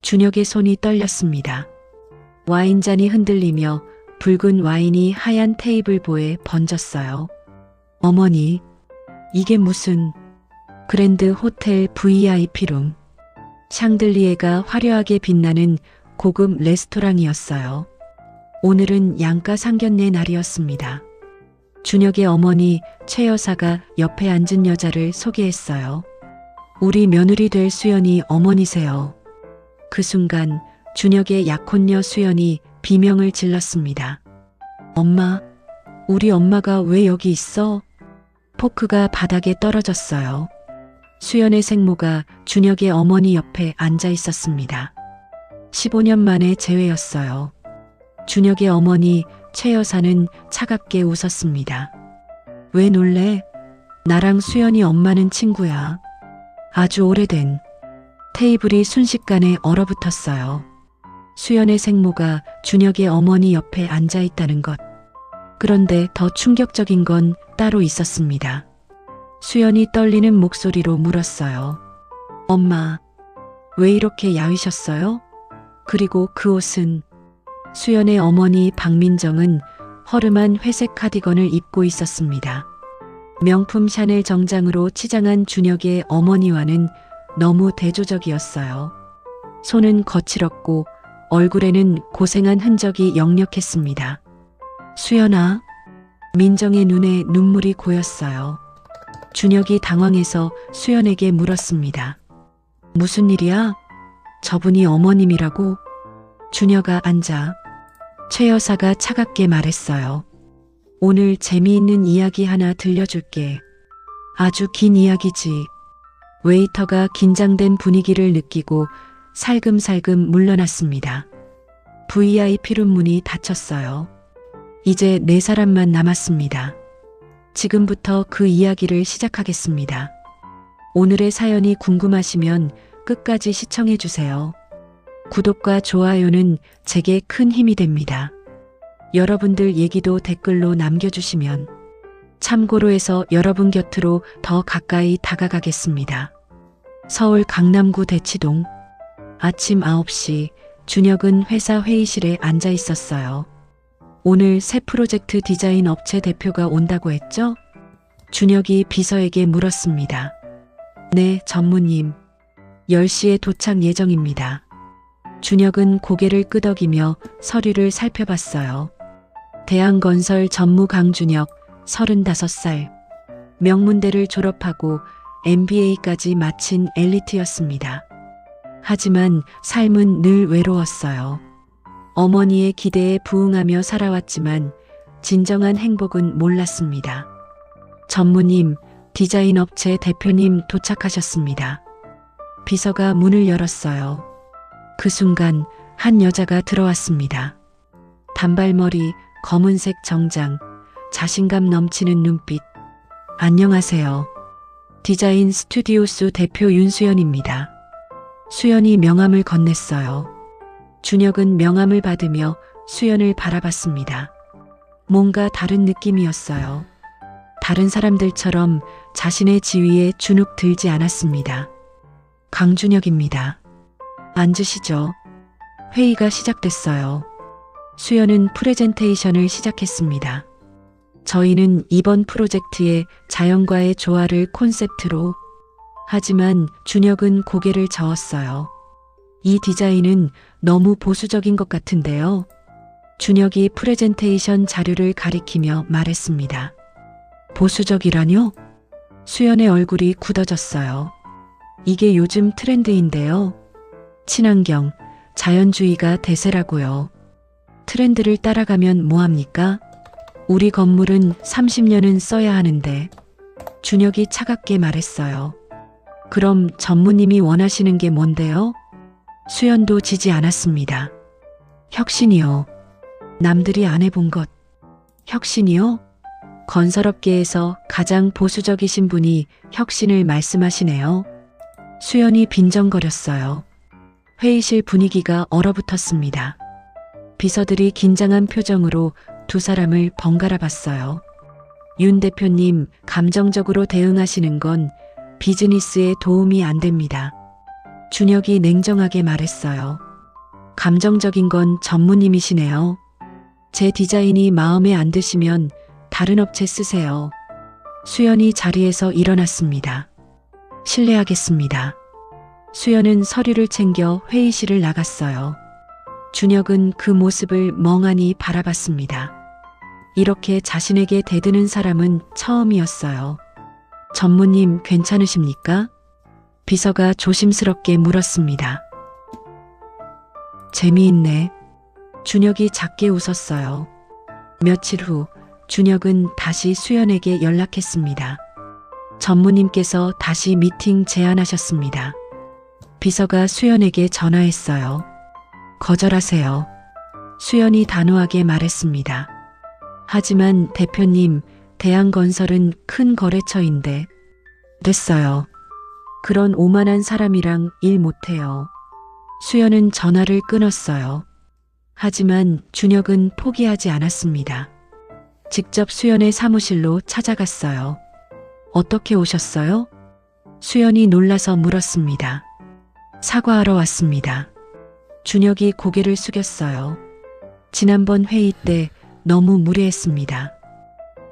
준혁의 손이 떨렸습니다. 와인잔이 흔들리며 붉은 와인이 하얀 테이블보에 번졌어요. 어머니, 이게 무슨 그랜드 호텔 VIP룸. 샹들리에가 화려하게 빛나는 고급 레스토랑이었어요. 오늘은 양가 상견례 날이었습니다. 준혁의 어머니 최 여사가 옆에 앉은 여자를 소개했어요. 우리 며느리 될 수연이 어머니세요. 그 순간 준혁의 약혼녀 수연이 비명을 질렀습니다. 엄마, 우리 엄마가 왜 여기 있어? 포크가 바닥에 떨어졌어요. 수연의 생모가 준혁의 어머니 옆에 앉아 있었습니다. 15년 만에 재회였어요. 준혁의 어머니 최 여사는 차갑게 웃었습니다. 왜 놀래? 나랑 수연이 엄마는 친구야. 아주 오래된. 테이블이 순식간에 얼어붙었어요. 수연의 생모가 준혁의 어머니 옆에 앉아 있다는 것. 그런데 더 충격적인 건 따로 있었습니다. 수연이 떨리는 목소리로 물었어요. 엄마, 왜 이렇게 야위셨어요? 그리고 그 옷은? 수연의 어머니 박민정은 허름한 회색 카디건을 입고 있었습니다. 명품 샤넬 정장으로 치장한 준혁의 어머니와는 너무 대조적이었어요. 손은 거칠었고 얼굴에는 고생한 흔적이 역력했습니다. 수연아, 민정의 눈에 눈물이 고였어요. 준혁이 당황해서 수연에게 물었습니다. 무슨 일이야? 저분이 어머님이라고? 준혁아, 앉아. 최 여사가 차갑게 말했어요. 오늘 재미있는 이야기 하나 들려줄게. 아주 긴 이야기지. 웨이터가 긴장된 분위기를 느끼고 살금살금 물러났습니다. VIP룸 문이 닫혔어요. 이제 4사람만 남았습니다. 지금부터 그 이야기를 시작하겠습니다. 오늘의 사연이 궁금하시면 끝까지 시청해 주세요. 구독과 좋아요는 제게 큰 힘이 됩니다. 여러분들 얘기도 댓글로 남겨주시면 참고로 해서 여러분 곁으로 더 가까이 다가가겠습니다. 서울 강남구 대치동. 아침 9시 준혁은 회사 회의실에 앉아 있었어요. 오늘 새 프로젝트 디자인 업체 대표가 온다고 했죠? 준혁이 비서에게 물었습니다. 네, 전무님. 10시에 도착 예정입니다. 준혁은 고개를 끄덕이며 서류를 살펴봤어요. 대한건설 전무 강준혁, 35살. 명문대를 졸업하고 MBA까지 마친 엘리트였습니다. 하지만 삶은 늘 외로웠어요. 어머니의 기대에 부응하며 살아왔지만 진정한 행복은 몰랐습니다. 전무님, 디자인 업체 대표님 도착하셨습니다. 비서가 문을 열었어요. 그 순간 한 여자가 들어왔습니다. 단발머리, 검은색 정장, 자신감 넘치는 눈빛. 안녕하세요. 디자인 스튜디오스 대표 윤수연입니다. 수연이 명함을 건넸어요. 준혁은 명함을 받으며 수연을 바라봤습니다. 뭔가 다른 느낌이었어요. 다른 사람들처럼 자신의 지위에 주눅 들지 않았습니다. 강준혁입니다. 앉으시죠. 회의가 시작됐어요. 수연은 프레젠테이션을 시작했습니다. 저희는 이번 프로젝트의 자연과의 조화를 콘셉트로. 하지만 준혁은 고개를 저었어요. 이 디자인은 너무 보수적인 것 같은데요. 준혁이 프레젠테이션 자료를 가리키며 말했습니다. 보수적이라뇨? 수연의 얼굴이 굳어졌어요. 이게 요즘 트렌드인데요. 친환경, 자연주의가 대세라고요. 트렌드를 따라가면 뭐합니까? 우리 건물은 30년은 써야 하는데. 준혁이 차갑게 말했어요. 그럼 전무님이 원하시는 게 뭔데요? 수연도 지지 않았습니다. 혁신이요. 남들이 안 해본 것. 혁신이요? 건설업계에서 가장 보수적이신 분이 혁신을 말씀하시네요. 수연이 빈정거렸어요. 회의실 분위기가 얼어붙었습니다. 비서들이 긴장한 표정으로 두 사람을 번갈아 봤어요. 윤 대표님, 감정적으로 대응하시는 건 비즈니스에 도움이 안 됩니다. 준혁이 냉정하게 말했어요. 감정적인 건 전무님이시네요. 제 디자인이 마음에 안 드시면 다른 업체 쓰세요. 수연이 자리에서 일어났습니다. 실례하겠습니다. 수연은 서류를 챙겨 회의실을 나갔어요. 준혁은 그 모습을 멍하니 바라봤습니다. 이렇게 자신에게 대드는 사람은 처음이었어요. 전무님 괜찮으십니까? 비서가 조심스럽게 물었습니다. 재미있네. 준혁이 작게 웃었어요. 며칠 후 준혁은 다시 수연에게 연락했습니다. 전무님께서 다시 미팅 제안하셨습니다. 비서가 수연에게 전화했어요. 거절하세요. 수연이 단호하게 말했습니다. 하지만 대표님, 대한건설은 큰 거래처인데. 됐어요. 그런 오만한 사람이랑 일 못해요. 수연은 전화를 끊었어요. 하지만 준혁은 포기하지 않았습니다. 직접 수연의 사무실로 찾아갔어요. 어떻게 오셨어요? 수연이 놀라서 물었습니다. 사과하러 왔습니다. 준혁이 고개를 숙였어요. 지난번 회의 때 너무 무례했습니다.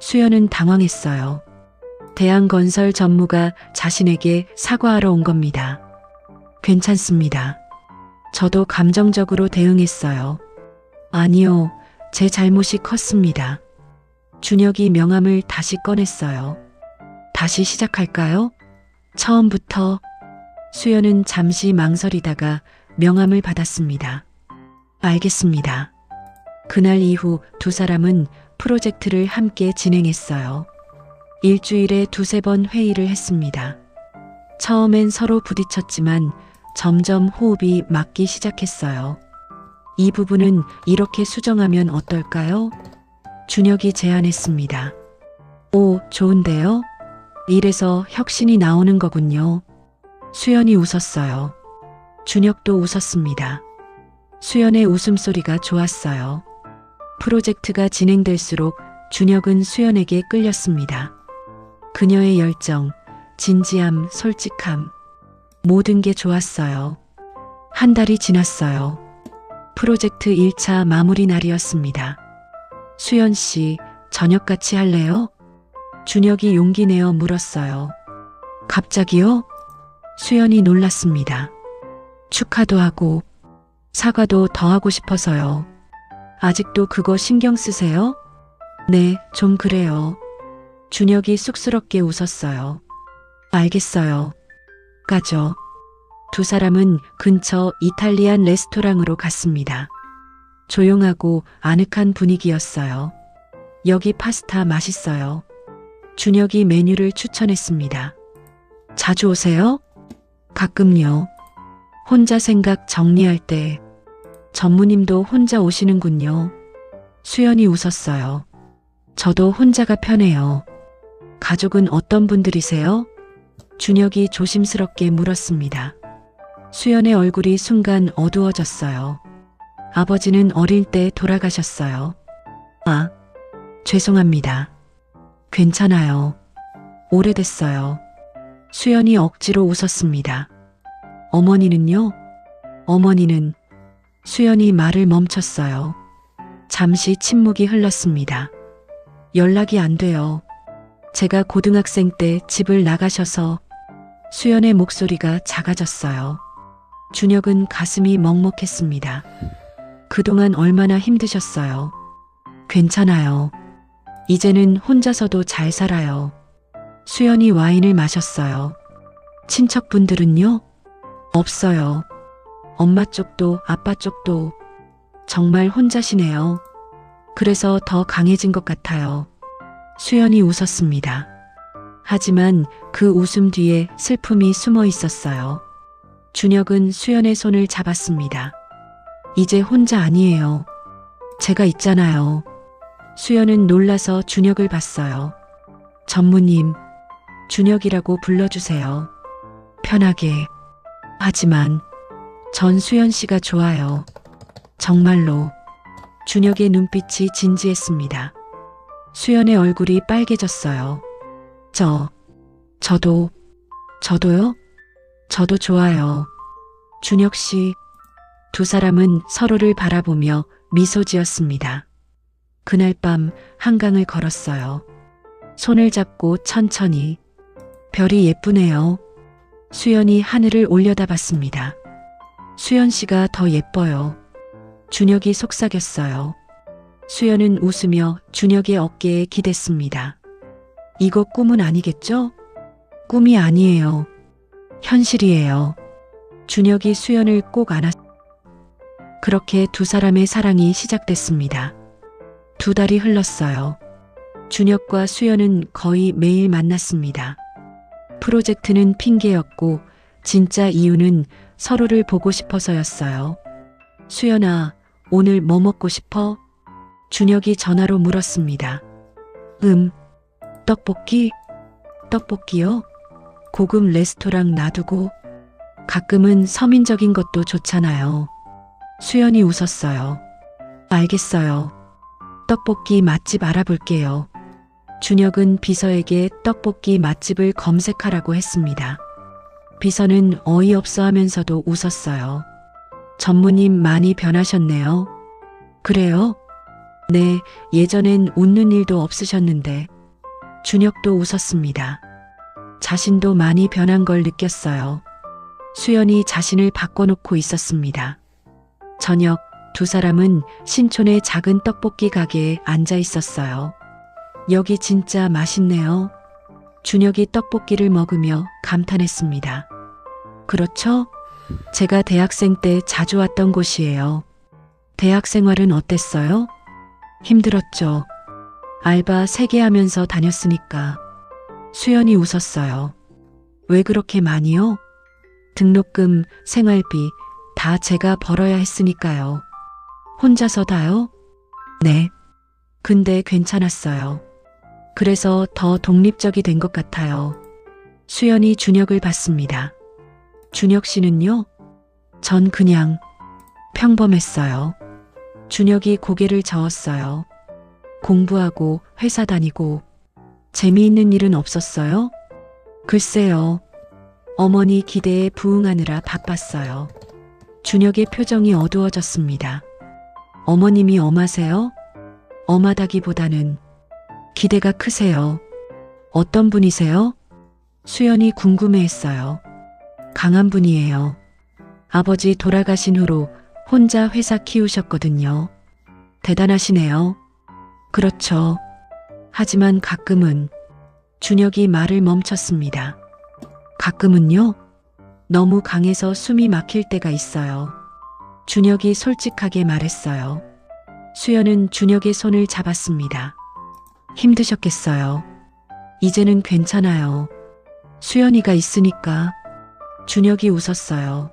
수연은 당황했어요. 대한건설 전무가 자신에게 사과하러 온 겁니다. 괜찮습니다. 저도 감정적으로 대응했어요. 아니요, 제 잘못이 컸습니다. 준혁이 명함을 다시 꺼냈어요. 다시 시작할까요? 처음부터. 수연은 잠시 망설이다가 명함을 받았습니다. 알겠습니다. 그날 이후 두 사람은 프로젝트를 함께 진행했어요. 일주일에 두세 번 회의를 했습니다. 처음엔 서로 부딪혔지만 점점 호흡이 맞기 시작했어요. 이 부분은 이렇게 수정하면 어떨까요? 준혁이 제안했습니다. 오, 좋은데요? 이래서 혁신이 나오는 거군요. 수연이 웃었어요. 준혁도 웃었습니다. 수연의 웃음소리가 좋았어요. 프로젝트가 진행될수록 준혁은 수연에게 끌렸습니다. 그녀의 열정, 진지함, 솔직함, 모든 게 좋았어요. 한 달이 지났어요. 프로젝트 1차 마무리 날이었습니다. 수연 씨, 저녁 같이 할래요? 준혁이 용기 내어 물었어요. 갑자기요? 수연이 놀랐습니다. 축하도 하고 사과도 더 하고 싶어서요. 아직도 그거 신경 쓰세요? 네, 좀 그래요. 준혁이 쑥스럽게 웃었어요. 알겠어요. 가죠. 두 사람은 근처 이탈리안 레스토랑으로 갔습니다. 조용하고 아늑한 분위기였어요. 여기 파스타 맛있어요. 준혁이 메뉴를 추천했습니다. 자주 오세요? 가끔요. 혼자 생각 정리할 때. 전무님도 혼자 오시는군요. 수연이 웃었어요. 저도 혼자가 편해요. 가족은 어떤 분들이세요? 준혁이 조심스럽게 물었습니다. 수연의 얼굴이 순간 어두워졌어요. 아버지는 어릴 때 돌아가셨어요. 아, 죄송합니다. 괜찮아요. 오래됐어요. 수연이 억지로 웃었습니다. 어머니는요? 어머니는. 수연이 말을 멈췄어요. 잠시 침묵이 흘렀습니다. 연락이 안 돼요. 제가 고등학생 때 집을 나가셔서. 수연의 목소리가 작아졌어요. 준혁은 가슴이 먹먹했습니다. 그동안 얼마나 힘드셨어요. 괜찮아요. 이제는 혼자서도 잘 살아요. 수연이 와인을 마셨어요. 친척분들은요? 없어요. 엄마 쪽도 아빠 쪽도. 정말 혼자시네요. 그래서 더 강해진 것 같아요. 수연이 웃었습니다. 하지만 그 웃음 뒤에 슬픔이 숨어 있었어요. 준혁은 수연의 손을 잡았습니다. 이제 혼자 아니에요. 제가 있잖아요. 수연은 놀라서 준혁을 봤어요. 전무님, 준혁이라고 불러주세요. 편하게. 하지만 전 수연 씨가 좋아요. 정말로. 준혁의 눈빛이 진지했습니다. 수연의 얼굴이 빨개졌어요. 저도요? 저도 좋아요. 준혁 씨. 두 사람은 서로를 바라보며 미소 지었습니다. 그날 밤 한강을 걸었어요. 손을 잡고 천천히. 별이 예쁘네요. 수연이 하늘을 올려다봤습니다. 수연 씨가 더 예뻐요. 준혁이 속삭였어요. 수연은 웃으며 준혁의 어깨에 기댔습니다. 이거 꿈은 아니겠죠? 꿈이 아니에요. 현실이에요. 준혁이 수연을 꼭 그렇게 두 사람의 사랑이 시작됐습니다. 두 달이 흘렀어요. 준혁과 수연은 거의 매일 만났습니다. 프로젝트는 핑계였고 진짜 이유는 서로를 보고 싶어서였어요. 수연아, 오늘 뭐 먹고 싶어? 준혁이 전화로 물었습니다. 떡볶이? 떡볶이요? 고급 레스토랑 놔두고 가끔은 서민적인 것도 좋잖아요. 수연이 웃었어요. 알겠어요. 떡볶이 맛집 알아볼게요. 준혁은 비서에게 떡볶이 맛집을 검색하라고 했습니다. 비서는 어이없어 하면서도 웃었어요. 전무님 많이 변하셨네요. 그래요? 네, 예전엔 웃는 일도 없으셨는데. 준혁도 웃었습니다. 자신도 많이 변한 걸 느꼈어요. 수연이 자신을 바꿔놓고 있었습니다. 저녁, 두 사람은 신촌의 작은 떡볶이 가게에 앉아 있었어요. 여기 진짜 맛있네요. 준혁이 떡볶이를 먹으며 감탄했습니다. 그렇죠? 제가 대학생 때 자주 왔던 곳이에요. 대학 생활은 어땠어요? 힘들었죠. 알바 3개 하면서 다녔으니까. 수연이 웃었어요. 왜 그렇게 많이요? 등록금, 생활비 다 제가 벌어야 했으니까요. 혼자서 다요? 네. 근데 괜찮았어요. 그래서 더 독립적이 된 것 같아요. 수연이 준혁을 봤습니다. 준혁 씨는요? 전 그냥 평범했어요. 준혁이 고개를 저었어요. 공부하고 회사 다니고 재미있는 일은 없었어요? 글쎄요. 어머니 기대에 부응하느라 바빴어요. 준혁의 표정이 어두워졌습니다. 어머님이 엄하세요? 엄하다기보다는 기대가 크세요. 어떤 분이세요? 수연이 궁금해했어요. 강한 분이에요. 아버지 돌아가신 후로 혼자 회사 키우셨거든요. 대단하시네요. 그렇죠. 하지만 가끔은 준혁이 말을 멈췄습니다. 가끔은요? 너무 강해서 숨이 막힐 때가 있어요. 준혁이 솔직하게 말했어요. 수연은 준혁의 손을 잡았습니다. 힘드셨겠어요. 이제는 괜찮아요. 수연이가 있으니까. 준혁이 웃었어요.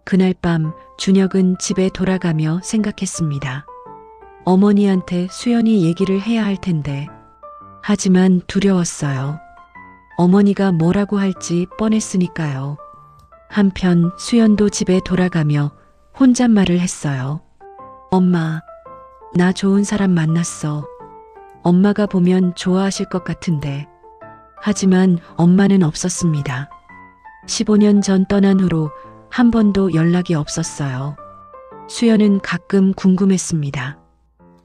그날 밤 준혁은 집에 돌아가며 생각했습니다. 어머니한테 수연이 얘기를 해야 할 텐데. 하지만 두려웠어요. 어머니가 뭐라고 할지 뻔했으니까요. 한편 수연도 집에 돌아가며 혼잣말을 했어요. 엄마, 나 좋은 사람 만났어. 엄마가 보면 좋아하실 것 같은데. 하지만 엄마는 없었습니다. 15년 전 떠난 후로 한 번도 연락이 없었어요. 수연은 가끔 궁금했습니다.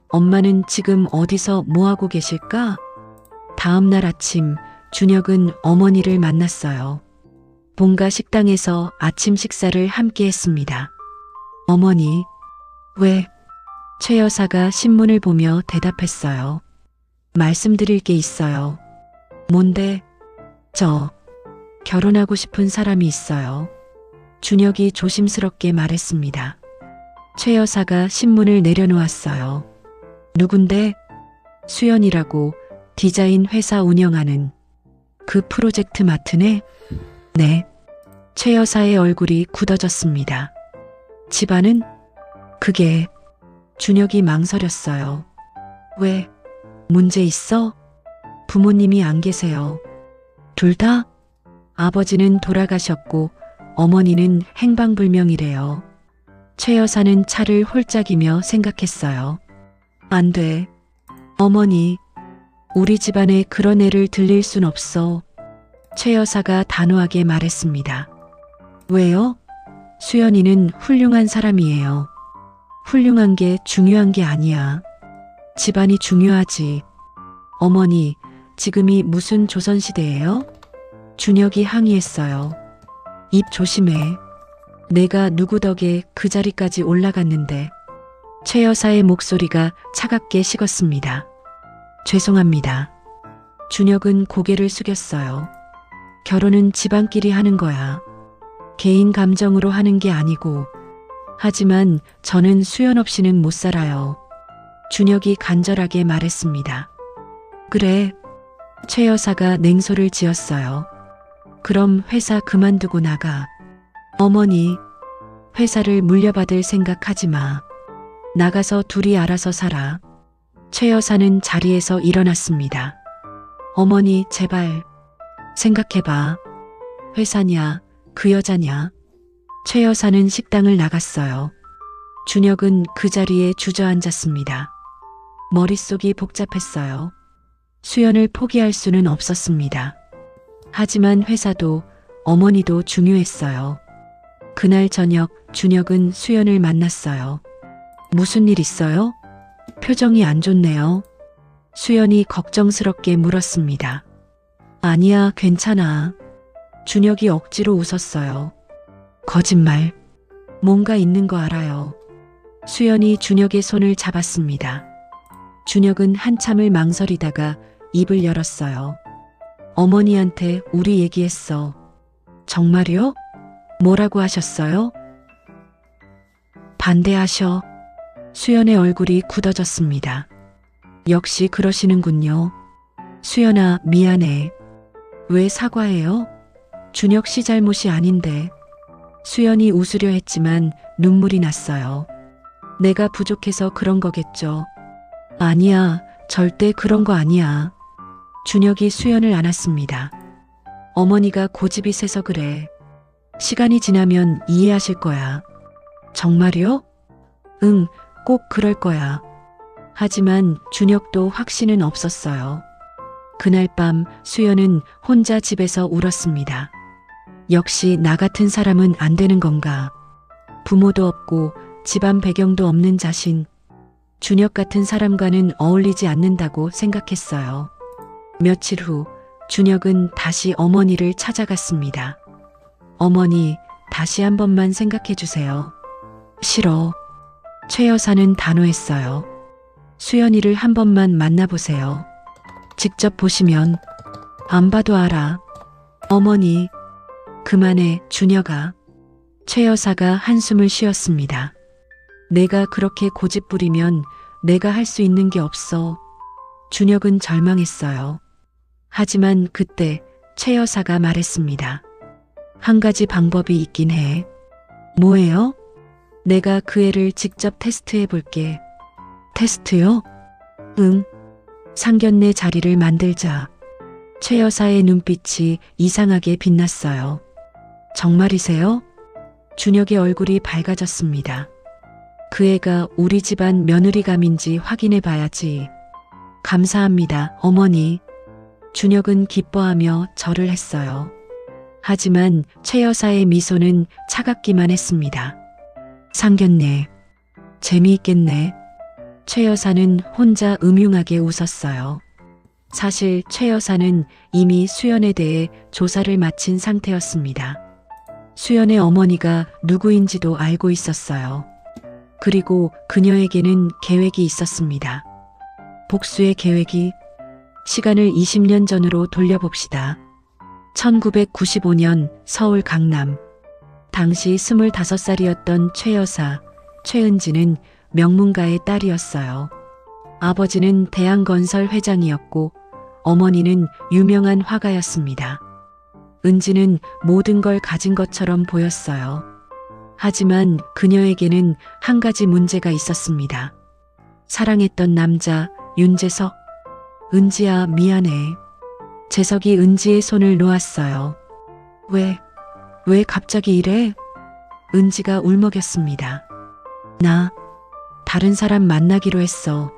엄마는 지금 어디서 뭐하고 계실까? 다음 날 아침 준혁은 어머니를 만났어요. 본가 식당에서 아침 식사를 함께 했습니다. 어머니, 왜? 최 여사가 신문을 보며 대답했어요. 말씀드릴 게 있어요. 뭔데? 저 결혼하고 싶은 사람이 있어요. 준혁이 조심스럽게 말했습니다. 최 여사가 신문을 내려놓았어요. 누군데? 수연이라고 디자인 회사 운영하는 그 프로젝트 맡으네? 네. 최 여사의 얼굴이 굳어졌습니다. 집안은? 그게 준혁이 망설였어요. 왜? 문제 있어? 부모님이 안 계세요. 둘 다? 아버지는 돌아가셨고 어머니는 행방불명이래요. 최 여사는 차를 홀짝이며 생각했어요. 안 돼. 어머니, 우리 집안에 그런 애를 들릴 순 없어. 최 여사가 단호하게 말했습니다. 왜요? 수연이는 훌륭한 사람이에요. 훌륭한 게 중요한 게 아니야. 집안이 중요하지. 어머니, 지금이 무슨 조선시대예요? 준혁이 항의했어요. 입 조심해. 내가 누구 덕에 그 자리까지 올라갔는데. 최 여사의 목소리가 차갑게 식었습니다. 죄송합니다. 준혁은 고개를 숙였어요. 결혼은 집안끼리 하는 거야. 개인 감정으로 하는 게 아니고. 하지만 저는 수연 없이는 못 살아요. 준혁이 간절하게 말했습니다. 그래. 최 여사가 냉소를 지었어요. 그럼 회사 그만두고 나가. 어머니, 회사를 물려받을 생각하지 마. 나가서 둘이 알아서 살아. 최 여사는 자리에서 일어났습니다. 어머니, 제발 생각해봐. 회사냐, 그 여자냐. 최 여사는 식당을 나갔어요. 준혁은 그 자리에 주저앉았습니다. 머릿속이 복잡했어요. 수연을 포기할 수는 없었습니다. 하지만 회사도 어머니도 중요했어요. 그날 저녁 준혁은 수연을 만났어요. 무슨 일 있어요? 표정이 안 좋네요. 수연이 걱정스럽게 물었습니다. 아니야, 괜찮아. 준혁이 억지로 웃었어요. 거짓말. 뭔가 있는 거 알아요. 수연이 준혁의 손을 잡았습니다. 준혁은 한참을 망설이다가 입을 열었어요. 어머니한테 우리 얘기했어. 정말요? 뭐라고 하셨어요? 반대하셔. 수연의 얼굴이 굳어졌습니다. 역시 그러시는군요. 수연아, 미안해. 왜 사과해요? 준혁 씨 잘못이 아닌데. 수연이 웃으려 했지만 눈물이 났어요. 내가 부족해서 그런 거겠죠. 아니야, 절대 그런 거 아니야. 준혁이 수연을 안았습니다. 어머니가 고집이 세서 그래. 시간이 지나면 이해하실 거야. 정말요? 응, 꼭 그럴 거야. 하지만 준혁도 확신은 없었어요. 그날 밤 수연은 혼자 집에서 울었습니다. 역시 나 같은 사람은 안 되는 건가. 부모도 없고 집안 배경도 없는 자신. 준혁 같은 사람과는 어울리지 않는다고 생각했어요. 며칠 후 준혁은 다시 어머니를 찾아갔습니다. 어머니, 다시 한 번만 생각해 주세요. 싫어. 최 여사는 단호했어요. 수연이를 한 번만 만나보세요. 직접 보시면 안 봐도 알아. 어머니, 그만해, 준혁아. 최 여사가 한숨을 쉬었습니다. 내가 그렇게 고집 부리면 내가 할 수 있는 게 없어. 준혁은 절망했어요. 하지만 그때 최 여사가 말했습니다. 한 가지 방법이 있긴 해. 뭐예요? 내가 그 애를 직접 테스트해 볼게. 테스트요? 응. 상견례 자리를 만들자. 최 여사의 눈빛이 이상하게 빛났어요. 정말이세요? 준혁의 얼굴이 밝아졌습니다. 그 애가 우리 집안 며느리감인지 확인해 봐야지. 감사합니다, 어머니. 준혁은 기뻐하며 절을 했어요. 하지만 최 여사의 미소는 차갑기만 했습니다. 상견례. 재미있겠네. 최 여사는 혼자 음흉하게 웃었어요. 사실 최 여사는 이미 수연에 대해 조사를 마친 상태였습니다. 수연의 어머니가 누구인지도 알고 있었어요. 그리고 그녀에게는 계획이 있었습니다. 복수의 계획이. 시간을 20년 전으로 돌려봅시다. 1995년 서울 강남. 당시 25살이었던 최 여사, 최은지는 명문가의 딸이었어요. 아버지는 대한건설 회장이었고 어머니는 유명한 화가였습니다. 은지는 모든 걸 가진 것처럼 보였어요. 하지만 그녀에게는 한 가지 문제가 있었습니다. 사랑했던 남자 윤재석. 은지야, 미안해. 재석이 은지의 손을 놓았어요. 왜 갑자기 이래? 은지가 울먹였습니다. 나 다른 사람 만나기로 했어.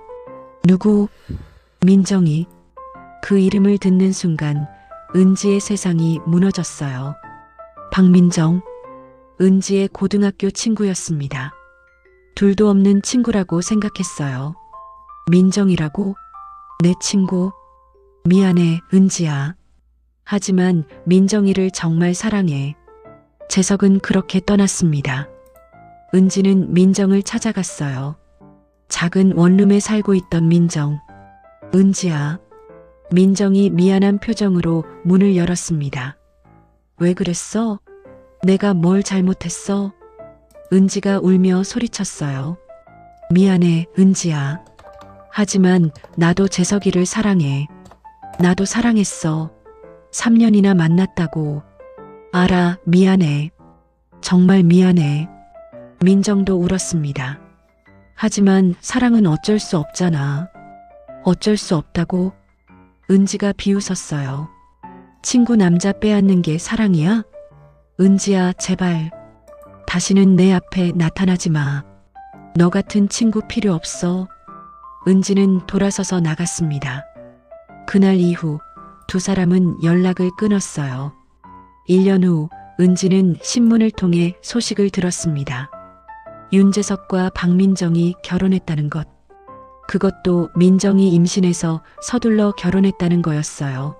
누구? 민정이. 그 이름을 듣는 순간 은지의 세상이 무너졌어요. 박민정. 은지의 고등학교 친구였습니다. 둘도 없는 친구라고 생각했어요. 민정이라고? 내 친구? 미안해, 은지야. 하지만 민정이를 정말 사랑해. 재석은 그렇게 떠났습니다. 은지는 민정을 찾아갔어요. 작은 원룸에 살고 있던 민정. 은지야. 민정이 미안한 표정으로 문을 열었습니다. 왜 그랬어? 내가 뭘 잘못했어? 은지가 울며 소리쳤어요. 미안해, 은지야. 하지만 나도 재석이를 사랑해. 나도 사랑했어. 3년이나 만났다고. 알아, 미안해. 정말 미안해. 민정도 울었습니다. 하지만 사랑은 어쩔 수 없잖아. 어쩔 수 없다고? 은지가 비웃었어요. 친구 남자 빼앗는 게 사랑이야? 은지야, 제발. 다시는 내 앞에 나타나지 마. 너 같은 친구 필요 없어. 은지는 돌아서서 나갔습니다. 그날 이후 두 사람은 연락을 끊었어요. 1년 후 은지는 신문을 통해 소식을 들었습니다. 윤재석과 박민정이 결혼했다는 것. 그것도 민정이 임신해서 서둘러 결혼했다는 거였어요.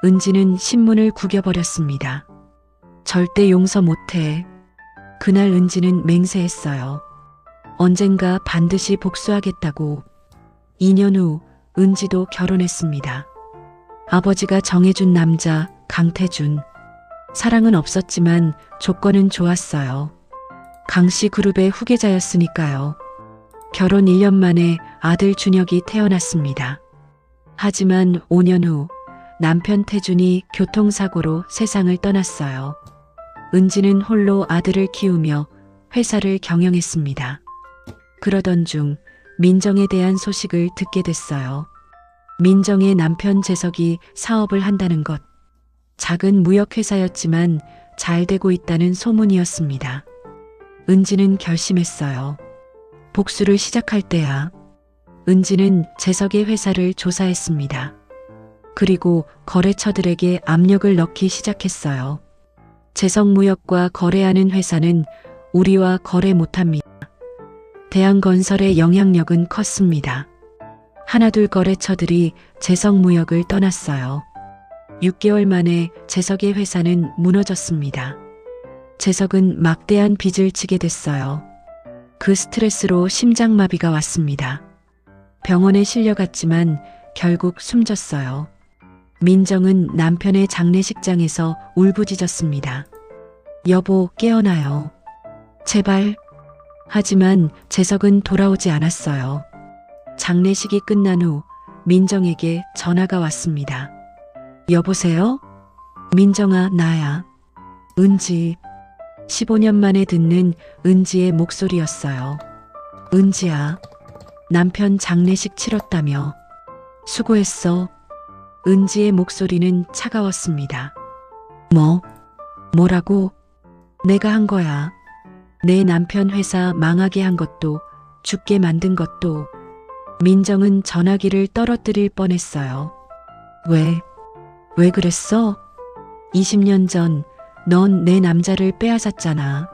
은지는 신문을 구겨버렸습니다. 절대 용서 못해. 그날 은지는 맹세했어요. 언젠가 반드시 복수하겠다고. 2년 후 은지도 결혼했습니다. 아버지가 정해준 남자 강태준. 사랑은 없었지만 조건은 좋았어요. 강씨 그룹의 후계자였으니까요. 결혼 1년 만에 아들 준혁이 태어났습니다. 하지만 5년 후 남편 태준이 교통사고로 세상을 떠났어요. 은지는 홀로 아들을 키우며 회사를 경영했습니다. 그러던 중 민정에 대한 소식을 듣게 됐어요. 민정의 남편 재석이 사업을 한다는 것. 작은 무역회사였지만 잘 되고 있다는 소문이었습니다. 은지는 결심했어요. 복수를 시작할 때야. 은지는 재석의 회사를 조사했습니다. 그리고 거래처들에게 압력을 넣기 시작했어요. 재석무역과 거래하는 회사는 우리와 거래 못합니다. 대한건설의 영향력은 컸습니다. 하나둘 거래처들이 재석무역을 떠났어요. 6개월 만에 재석의 회사는 무너졌습니다. 재석은 막대한 빚을 지게 됐어요. 그 스트레스로 심장마비가 왔습니다. 병원에 실려갔지만 결국 숨졌어요. 민정은 남편의 장례식장에서 울부짖었습니다. 여보, 깨어나요. 제발. 하지만 재석은 돌아오지 않았어요. 장례식이 끝난 후 민정에게 전화가 왔습니다. 여보세요? 민정아, 나야. 은지. 15년 만에 듣는 은지의 목소리였어요. 은지야. 남편 장례식 치렀다며. 수고했어. 은지의 목소리는 차가웠습니다. 뭐라고? 내가 한 거야. 내 남편 회사 망하게 한 것도, 죽게 만든 것도. 민정은 전화기를 떨어뜨릴 뻔했어요. 왜 그랬어? 20년 전 넌 내 남자를 빼앗았잖아.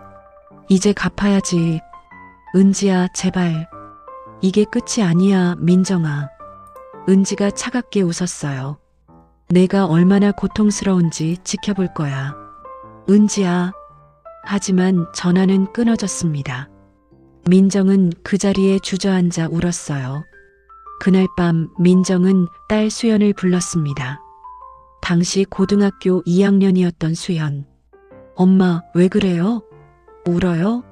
이제 갚아야지. 은지야, 제발. 이게 끝이 아니야, 민정아. 은지가 차갑게 웃었어요. 내가 얼마나 고통스러운지 지켜볼 거야. 은지야. 하지만 전화는 끊어졌습니다. 민정은 그 자리에 주저앉아 울었어요. 그날 밤 민정은 딸 수연을 불렀습니다. 당시 고등학교 2학년이었던 수연. 엄마, 왜 그래요? 울어요?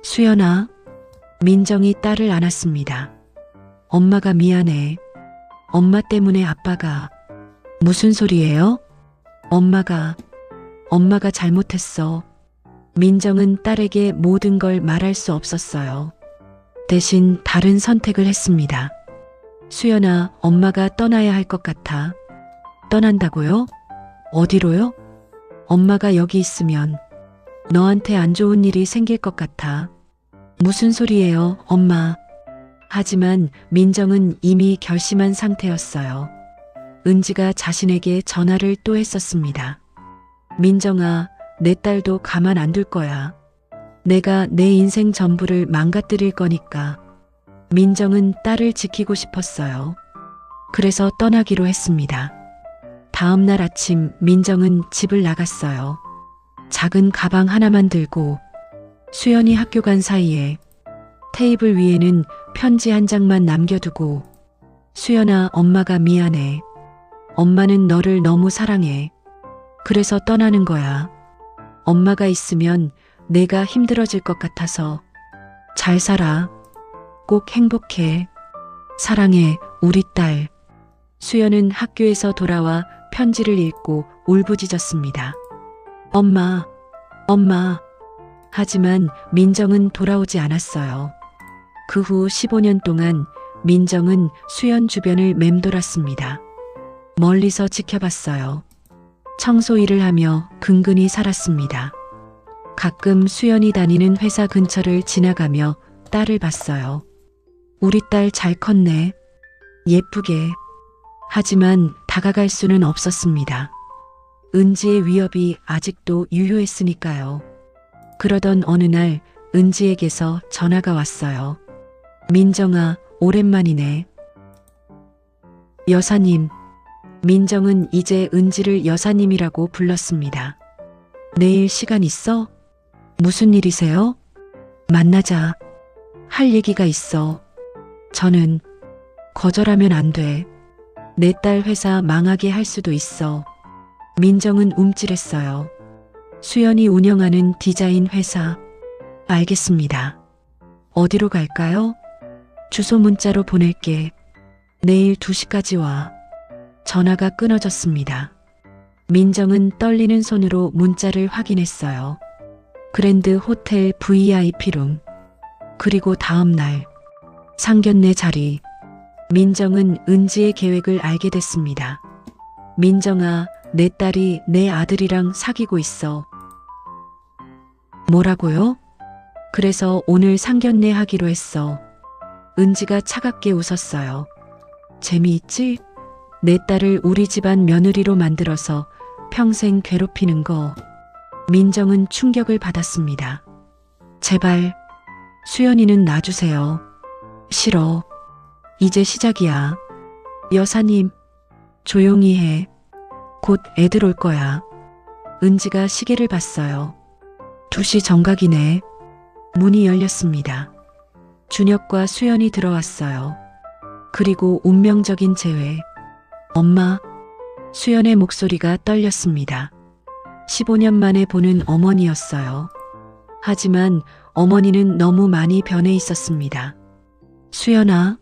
수연아. 민정이 딸을 안았습니다. 엄마가 미안해. 엄마 때문에 아빠가. 무슨 소리예요? 엄마가 잘못했어. 민정은 딸에게 모든 걸 말할 수 없었어요. 대신 다른 선택을 했습니다. 수연아, 엄마가 떠나야 할 것 같아. 떠난다고요? 어디로요? 엄마가 여기 있으면 너한테 안 좋은 일이 생길 것 같아. 무슨 소리예요, 엄마. 하지만 민정은 이미 결심한 상태였어요. 은지가 자신에게 전화를 또 했었습니다. 민정아, 내 딸도 가만 안 둘 거야. 내가 내 인생 전부를 망가뜨릴 거니까. 민정은 딸을 지키고 싶었어요. 그래서 떠나기로 했습니다. 다음 날 아침 민정은 집을 나갔어요. 작은 가방 하나만 들고. 수연이 학교 간 사이에 테이블 위에는 편지 한 장만 남겨두고, 수연아, 엄마가 미안해. 엄마는 너를 너무 사랑해. 그래서 떠나는 거야. 엄마가 있으면 내가 힘들어질 것 같아서. 잘 살아. 꼭 행복해. 사랑해, 우리 딸. 수연은 학교에서 돌아와 편지를 읽고 울부짖었습니다. 엄마, 엄마. 하지만 민정은 돌아오지 않았어요. 그 후 15년 동안 민정은 수연 주변을 맴돌았습니다. 멀리서 지켜봤어요. 청소 일을 하며 근근히 살았습니다. 가끔 수연이 다니는 회사 근처를 지나가며 딸을 봤어요. 우리 딸 잘 컸네. 예쁘게. 하지만 다가갈 수는 없었습니다. 은지의 위협이 아직도 유효했으니까요. 그러던 어느 날 은지에게서 전화가 왔어요. 민정아, 오랜만이네. 여사님. 민정은 이제 은지를 여사님이라고 불렀습니다. 내일 시간 있어? 무슨 일이세요? 만나자. 할 얘기가 있어. 저는 거절하면 안 돼. 내 딸 회사 망하게 할 수도 있어. 민정은 움찔했어요. 수연이 운영하는 디자인 회사. 알겠습니다. 어디로 갈까요? 주소 문자로 보낼게. 내일 2시까지 와. 전화가 끊어졌습니다. 민정은 떨리는 손으로 문자를 확인했어요. 그랜드 호텔 VIP룸. 그리고 다음 날 상견례 자리. 민정은 은지의 계획을 알게 됐습니다. 민정아, 내 딸이 내 아들이랑 사귀고 있어. 뭐라고요? 그래서 오늘 상견례 하기로 했어. 은지가 차갑게 웃었어요. 재미있지? 내 딸을 우리 집안 며느리로 만들어서 평생 괴롭히는 거. 민정은 충격을 받았습니다. 제발, 수연이는 놔주세요. 싫어. 이제 시작이야. 여사님, 조용히 해. 곧 애들 올 거야. 은지가 시계를 봤어요. 2시 정각이네. 문이 열렸습니다. 준혁과 수연이 들어왔어요. 그리고 운명적인 재회. 엄마. 수연의 목소리가 떨렸습니다. 15년 만에 보는 어머니였어요. 하지만 어머니는 너무 많이 변해 있었습니다. 수연아.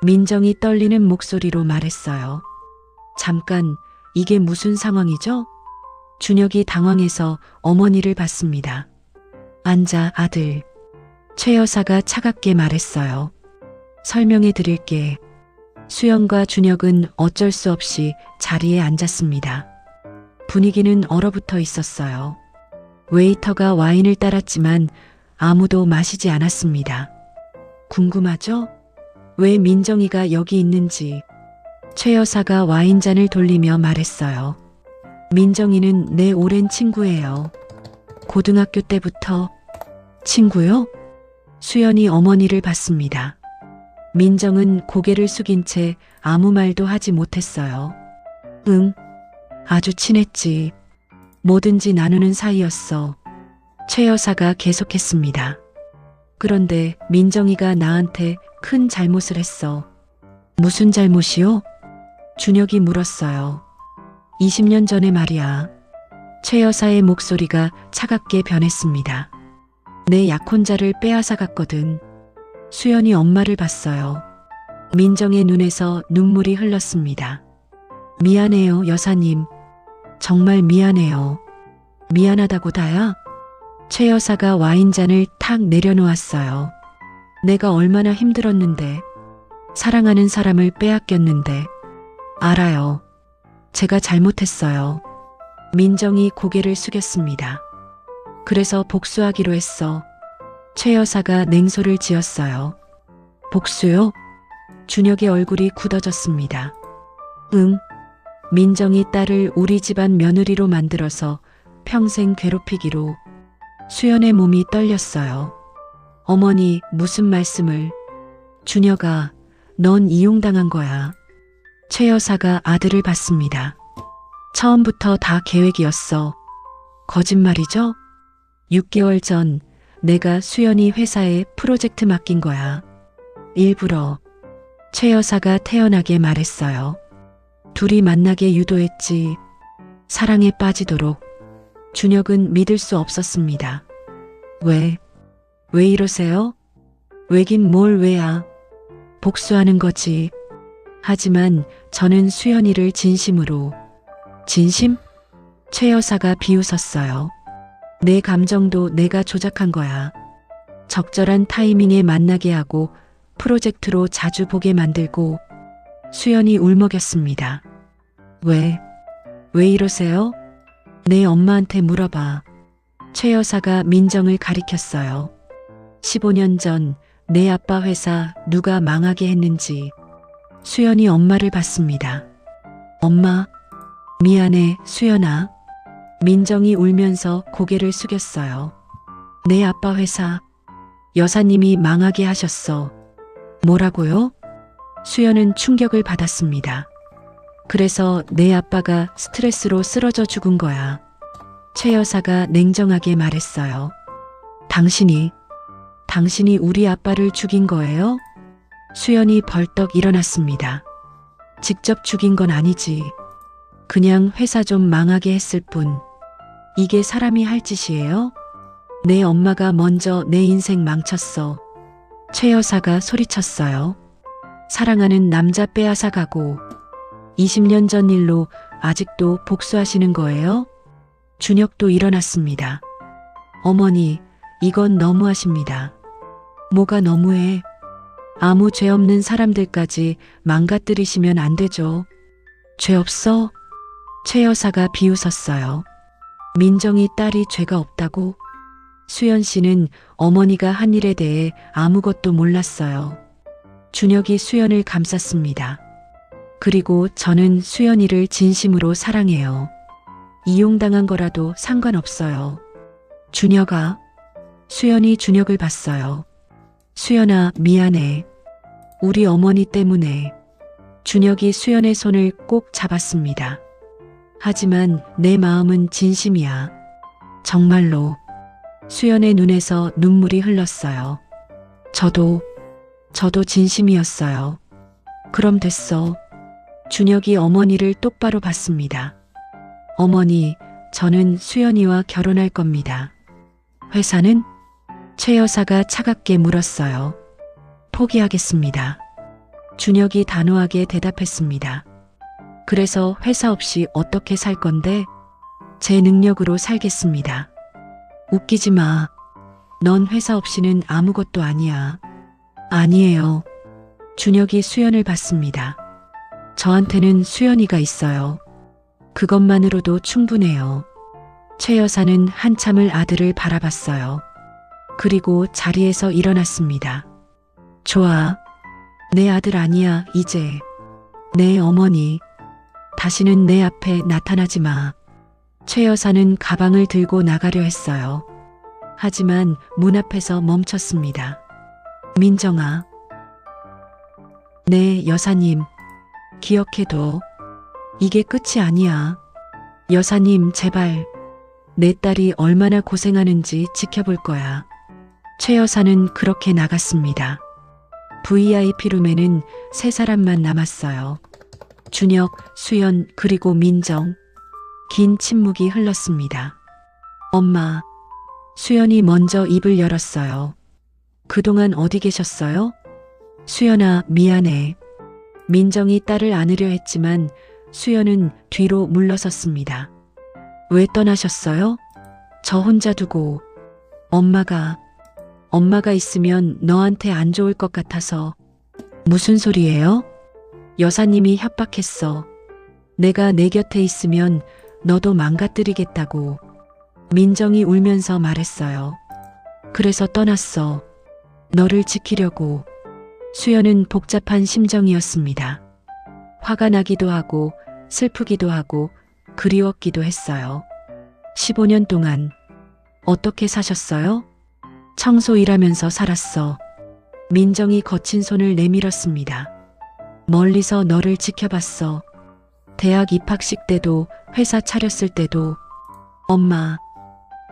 민정이 떨리는 목소리로 말했어요. 잠깐, 이게 무슨 상황이죠? 준혁이 당황해서 어머니를 봤습니다. 앉아, 아들. 최 여사가 차갑게 말했어요. 설명해 드릴게. 수연과 준혁은 어쩔 수 없이 자리에 앉았습니다. 분위기는 얼어붙어 있었어요. 웨이터가 와인을 따랐지만 아무도 마시지 않았습니다. 궁금하죠? 왜 민정이가 여기 있는지. 최 여사가 와인잔을 돌리며 말했어요. 민정이는 내 오랜 친구예요. 고등학교 때부터. 친구요? 수연이 어머니를 봤습니다. 민정은 고개를 숙인 채 아무 말도 하지 못했어요. 응, 아주 친했지. 뭐든지 나누는 사이였어. 최 여사가 계속했습니다. 그런데 민정이가 나한테 큰 잘못을 했어. 무슨 잘못이요? 준혁이 물었어요. 20년 전에 말이야. 최 여사의 목소리가 차갑게 변했습니다. 내 약혼자를 빼앗아 갔거든. 수연이 엄마를 봤어요. 민정의 눈에서 눈물이 흘렀습니다. 미안해요, 여사님. 정말 미안해요. 미안하다고 다야? 최 여사가 와인잔을 탁 내려놓았어요. 내가 얼마나 힘들었는데, 사랑하는 사람을 빼앗겼는데. 알아요. 제가 잘못했어요. 민정이 고개를 숙였습니다. 그래서 복수하기로 했어. 최 여사가 냉소를 지었어요. 복수요? 준혁의 얼굴이 굳어졌습니다. 응. 민정이 딸을 우리 집안 며느리로 만들어서 평생 괴롭히기로 수연의 몸이 떨렸어요. 어머니, 무슨 말씀을. 준혁아, 넌 이용당한 거야. 최 여사가 아들을 받습니다. 처음부터 다 계획이었어. 거짓말이죠? 6개월 전 내가 수연이 회사에 프로젝트 맡긴 거야. 일부러. 최 여사가 태연하게 말했어요. 둘이 만나게 유도했지. 사랑에 빠지도록. 준혁은 믿을 수 없었습니다. 왜 이러세요? 왜긴 뭘 왜야. 복수하는 거지. 하지만 저는 수연이를 진심으로. 진심? 최 여사가 비웃었어요. 내 감정도 내가 조작한 거야. 적절한 타이밍에 만나게 하고 프로젝트로 자주 보게 만들고. 수연이 울먹였습니다. 왜 이러세요? 내 엄마한테 물어봐. 최 여사가 민정을 가리켰어요. 15년 전 내 아빠 회사 누가 망하게 했는지. 수연이 엄마를 봤습니다. 엄마, 미안해, 수연아. 민정이 울면서 고개를 숙였어요. 내 아빠 회사 여사님이 망하게 하셨어. 뭐라고요? 수연은 충격을 받았습니다. 그래서 내 아빠가 스트레스로 쓰러져 죽은 거야. 최 여사가 냉정하게 말했어요. 당신이 우리 아빠를 죽인 거예요? 수연이 벌떡 일어났습니다. 직접 죽인 건 아니지. 그냥 회사 좀 망하게 했을 뿐. 이게 사람이 할 짓이에요? 내 엄마가 먼저 내 인생 망쳤어. 최 여사가 소리쳤어요. 사랑하는 남자 빼앗아 가고 20년 전 일로 아직도 복수하시는 거예요? 준혁도 일어났습니다. 어머니, 이건 너무하십니다. 뭐가 너무해? 아무 죄 없는 사람들까지 망가뜨리시면 안 되죠. 죄 없어? 최 여사가 비웃었어요. 민정이 딸이 죄가 없다고? 수연 씨는 어머니가 한 일에 대해 아무것도 몰랐어요. 준혁이 수연을 감쌌습니다. 그리고 저는 수연이를 진심으로 사랑해요. 이용당한 거라도 상관없어요. 준혁아. 수연이 준혁을 봤어요. 수연아, 미안해. 우리 어머니 때문에. 준혁이 수연의 손을 꼭 잡았습니다. 하지만 내 마음은 진심이야. 정말로. 수연의 눈에서 눈물이 흘렀어요. 저도 진심이었어요. 그럼 됐어. 준혁이 어머니를 똑바로 봤습니다. 어머니, 저는 수연이와 결혼할 겁니다. 회사는? 최 여사가 차갑게 물었어요. 포기하겠습니다. 준혁이 단호하게 대답했습니다. 그래서 회사 없이 어떻게 살 건데? 제 능력으로 살겠습니다. 웃기지 마. 넌 회사 없이는 아무것도 아니야. 아니에요. 준혁이 수연을 봤습니다. 저한테는 수연이가 있어요. 그것만으로도 충분해요. 최 여사는 한참을 아들을 바라봤어요. 그리고 자리에서 일어났습니다. 좋아. 내 아들 아니야, 이제. 내 어머니. 다시는 내 앞에 나타나지 마. 최 여사는 가방을 들고 나가려 했어요. 하지만 문 앞에서 멈췄습니다. 민정아. 네, 여사님. 기억해둬. 이게 끝이 아니야. 여사님, 제발. 내 딸이 얼마나 고생하는지 지켜볼 거야. 최 여사는 그렇게 나갔습니다. VIP 룸에는 세 사람만 남았어요. 준혁, 수연, 그리고 민정. 긴 침묵이 흘렀습니다. 엄마. 수연이 먼저 입을 열었어요. 그동안 어디 계셨어요? 수연아, 미안해. 민정이 딸을 안으려 했지만 수연은 뒤로 물러섰습니다. 왜 떠나셨어요? 저 혼자 두고. 엄마가 있으면 너한테 안 좋을 것 같아서. 무슨 소리예요? 여사님이 협박했어. 내가 내 곁에 있으면 너도 망가뜨리겠다고. 민정이 울면서 말했어요. 그래서 떠났어. 너를 지키려고. 수연은 복잡한 심정이었습니다. 화가 나기도 하고 슬프기도 하고 그리웠기도 했어요. 15년 동안 어떻게 사셨어요? 청소 일하면서 살았어. 민정이 거친 손을 내밀었습니다. 멀리서 너를 지켜봤어. 대학 입학식 때도 회사 차렸을 때도. 엄마.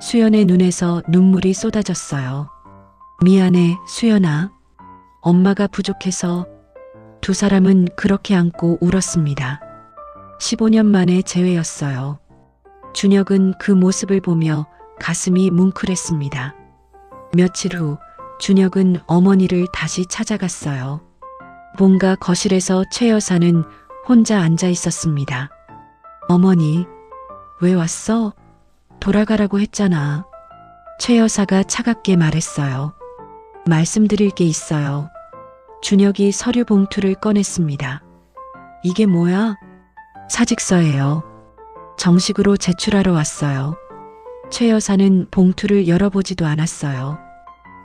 수연의 눈에서 눈물이 쏟아졌어요. 미안해, 수연아. 엄마가 부족해서. 두 사람은 그렇게 안고 울었습니다. 15년 만에 재회였어요. 준혁은 그 모습을 보며 가슴이 뭉클했습니다. 며칠 후 준혁은 어머니를 다시 찾아갔어요. 본가 거실에서 최 여사는 혼자 앉아 있었습니다. 어머니, 왜 왔어? 돌아가라고 했잖아. 최 여사가 차갑게 말했어요. 말씀드릴 게 있어요. 준혁이 서류 봉투를 꺼냈습니다. 이게 뭐야? 사직서예요. 정식으로 제출하러 왔어요. 최 여사는 봉투를 열어보지도 않았어요.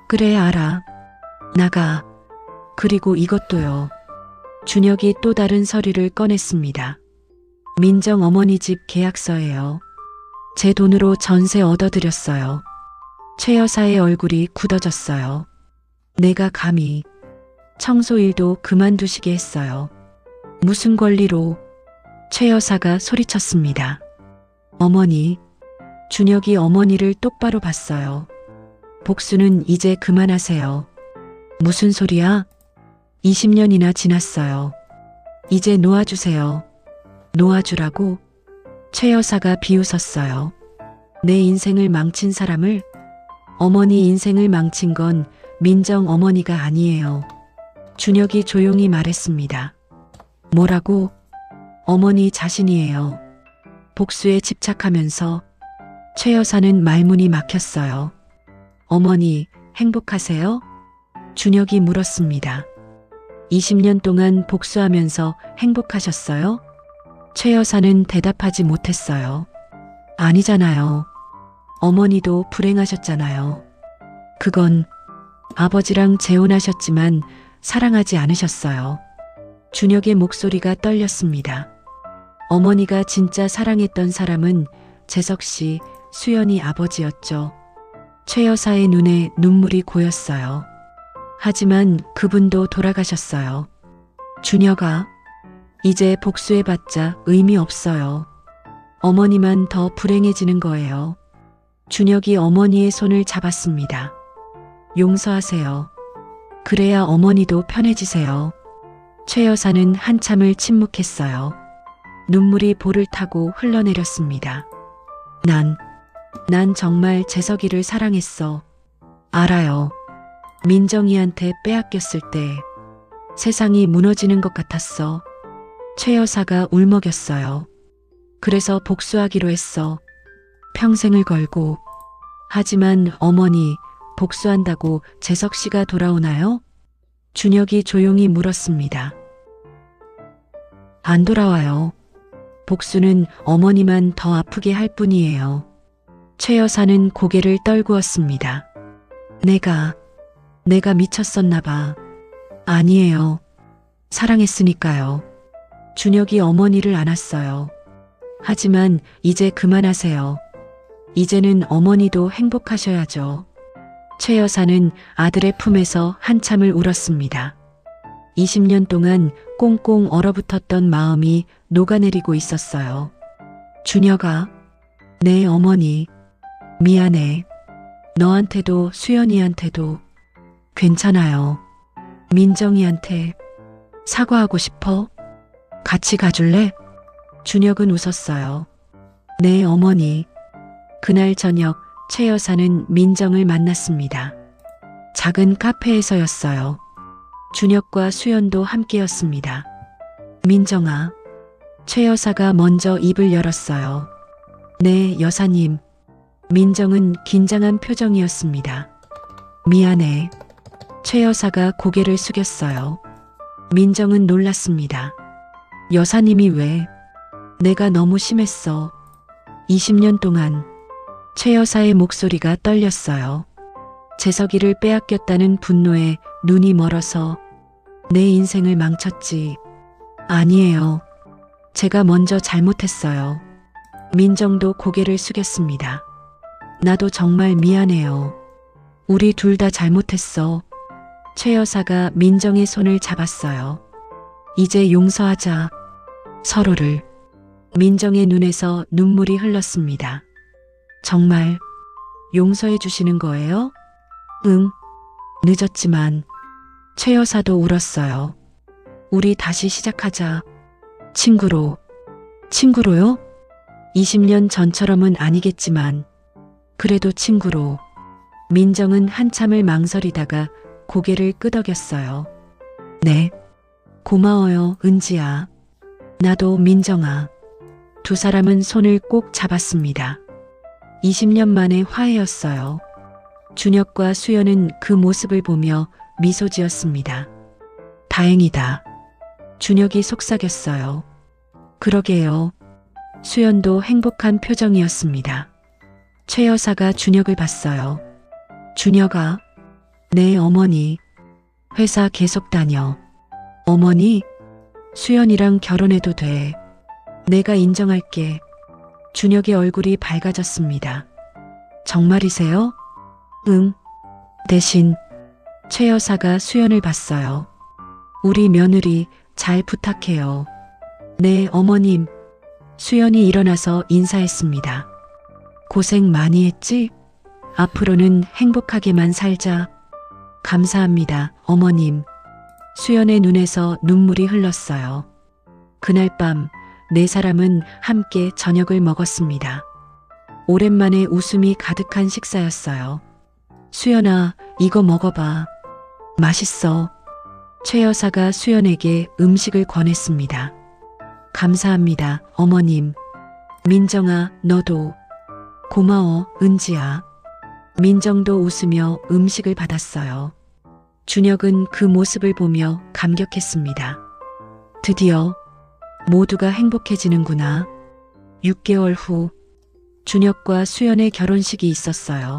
그래, 알아. 나가. 그리고 이것도요. 준혁이 또 다른 서류를 꺼냈습니다. 민정 어머니 집 계약서예요. 제 돈으로 전세 얻어드렸어요. 최 여사의 얼굴이 굳어졌어요. 내가 감히. 청소일도 그만두시게 했어요. 무슨 권리로? 최 여사가 소리쳤습니다. 어머니. 준혁이 어머니를 똑바로 봤어요. 복수는 이제 그만하세요. 무슨 소리야? 20년이나 지났어요. 이제 놓아주세요. 놓아주라고? 최 여사가 비웃었어요. 내 인생을 망친 사람을? 어머니 인생을 망친 건 민정 어머니가 아니에요. 준혁이 조용히 말했습니다. 뭐라고? 어머니 자신이에요. 복수에 집착하면서. 최 여사는 말문이 막혔어요. 어머니, 행복하세요? 준혁이 물었습니다. 20년 동안 복수하면서 행복하셨어요? 최 여사는 대답하지 못했어요. 아니잖아요. 어머니도 불행하셨잖아요. 그건 아버지랑 재혼하셨지만 사랑하지 않으셨어요. 준혁의 목소리가 떨렸습니다. 어머니가 진짜 사랑했던 사람은 재석 씨, 수연이 아버지였죠. 최 여사의 눈에 눈물이 고였어요. 하지만 그분도 돌아가셨어요. 준혁아, 이제 복수해봤자 의미 없어요. 어머니만 더 불행해지는 거예요. 준혁이 어머니의 손을 잡았습니다. 용서하세요. 그래야 어머니도 편해지세요. 최 여사는 한참을 침묵했어요. 눈물이 볼을 타고 흘러내렸습니다. 난 정말 재석이를 사랑했어. 알아요. 민정이한테 빼앗겼을 때 세상이 무너지는 것 같았어. 최 여사가 울먹였어요. 그래서 복수하기로 했어. 평생을 걸고. 하지만 어머니, 복수한다고 재석 씨가 돌아오나요? 준혁이 조용히 물었습니다. 안 돌아와요. 복수는 어머니만 더 아프게 할 뿐이에요. 최 여사는 고개를 떨구었습니다. 내가 미쳤었나 봐. 아니에요. 사랑했으니까요. 준혁이 어머니를 안았어요. 하지만 이제 그만하세요. 이제는 어머니도 행복하셔야죠. 최 여사는 아들의 품에서 한참을 울었습니다. 20년 동안 꽁꽁 얼어붙었던 마음이 녹아내리고 있었어요. 준혁아, 내 어머니, 미안해. 너한테도 수연이한테도. 괜찮아요. 민정이한테 사과하고 싶어? 같이 가줄래? 준혁은 웃었어요. 네, 어머니. 그날 저녁 최 여사는 민정을 만났습니다. 작은 카페에서였어요. 준혁과 수연도 함께였습니다. 민정아. 최 여사가 먼저 입을 열었어요. 네, 여사님. 민정은 긴장한 표정이었습니다. 미안해. 최 여사가 고개를 숙였어요. 민정은 놀랐습니다. 여사님이 왜? 내가 너무 심했어. 20년 동안. 최 여사의 목소리가 떨렸어요. 재석이를 빼앗겼다는 분노에 눈이 멀어서. 내 인생을 망쳤지. 아니에요. 제가 먼저 잘못했어요. 민정도 고개를 숙였습니다. 나도 정말 미안해요. 우리 둘 다 잘못했어. 최 여사가 민정의 손을 잡았어요. 이제 용서하자. 서로를. 민정의 눈에서 눈물이 흘렀습니다. 정말 용서해 주시는 거예요? 응. 늦었지만 최 여사도 울었어요. 우리 다시 시작하자. 친구로. 친구로요? 20년 전처럼은 아니겠지만 그래도 친구로. 민정은 한참을 망설이다가 고개를 끄덕였어요. 네. 고마워요, 은지야. 나도 민정아. 두 사람은 손을 꼭 잡았습니다. 20년 만의 화해였어요. 준혁과 수연은 그 모습을 보며 미소 지었습니다. 다행이다. 준혁이 속삭였어요. 그러게요. 수연도 행복한 표정이었습니다. 최 여사가 준혁을 봤어요. 준혁아. 네, 어머니. 회사 계속 다녀. 어머니? 수연이랑 결혼해도 돼. 내가 인정할게. 준혁의 얼굴이 밝아졌습니다. 정말이세요? 응. 대신 최 여사가 수연을 봤어요. 우리 며느리 잘 부탁해요. 네, 어머님. 수연이 일어나서 인사했습니다. 고생 많이 했지? 앞으로는 행복하게만 살자. 감사합니다, 어머님. 수연의 눈에서 눈물이 흘렀어요. 그날 밤 네 사람은 함께 저녁을 먹었습니다. 오랜만에 웃음이 가득한 식사였어요. 수연아, 이거 먹어봐. 맛있어. 최 여사가 수연에게 음식을 권했습니다. 감사합니다, 어머님. 민정아, 너도. 고마워, 은지야. 민정도 웃으며 음식을 받았어요. 준혁은 그 모습을 보며 감격했습니다. 드디어 모두가 행복해지는구나. 6개월 후 준혁과 수연의 결혼식이 있었어요.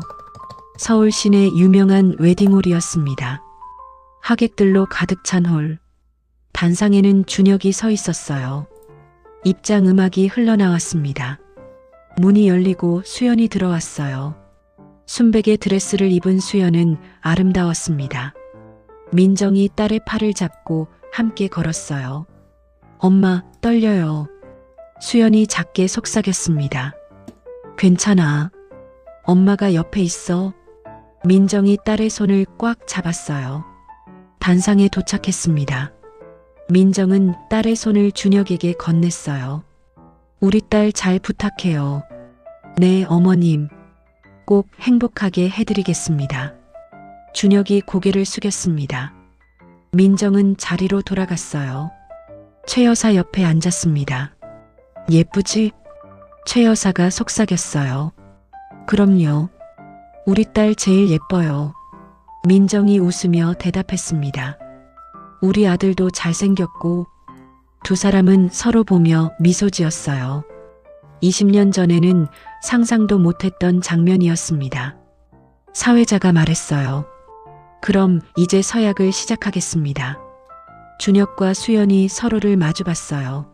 서울 시내 유명한 웨딩홀이었습니다. 하객들로 가득 찬 홀. 단상에는 준혁이 서 있었어요. 입장 음악이 흘러나왔습니다. 문이 열리고 수연이 들어왔어요. 순백의 드레스를 입은 수연은 아름다웠습니다. 민정이 딸의 팔을 잡고 함께 걸었어요. 엄마, 떨려요. 수연이 작게 속삭였습니다. 괜찮아. 엄마가 옆에 있어. 민정이 딸의 손을 꽉 잡았어요. 단상에 도착했습니다. 민정은 딸의 손을 준혁에게 건넸어요. 우리 딸 잘 부탁해요. 네, 어머님. 꼭 행복하게 해드리겠습니다. 준혁이 고개를 숙였습니다. 민정은 자리로 돌아갔어요. 최 여사 옆에 앉았습니다. 예쁘지? 최 여사가 속삭였어요. 그럼요. 우리 딸 제일 예뻐요. 민정이 웃으며 대답했습니다. 우리 아들도 잘생겼고. 두 사람은 서로 보며 미소 지었어요. 20년 전에는 상상도 못했던 장면이었습니다. 사회자가 말했어요. 그럼 이제 서약을 시작하겠습니다. 준혁과 수연이 서로를 마주봤어요.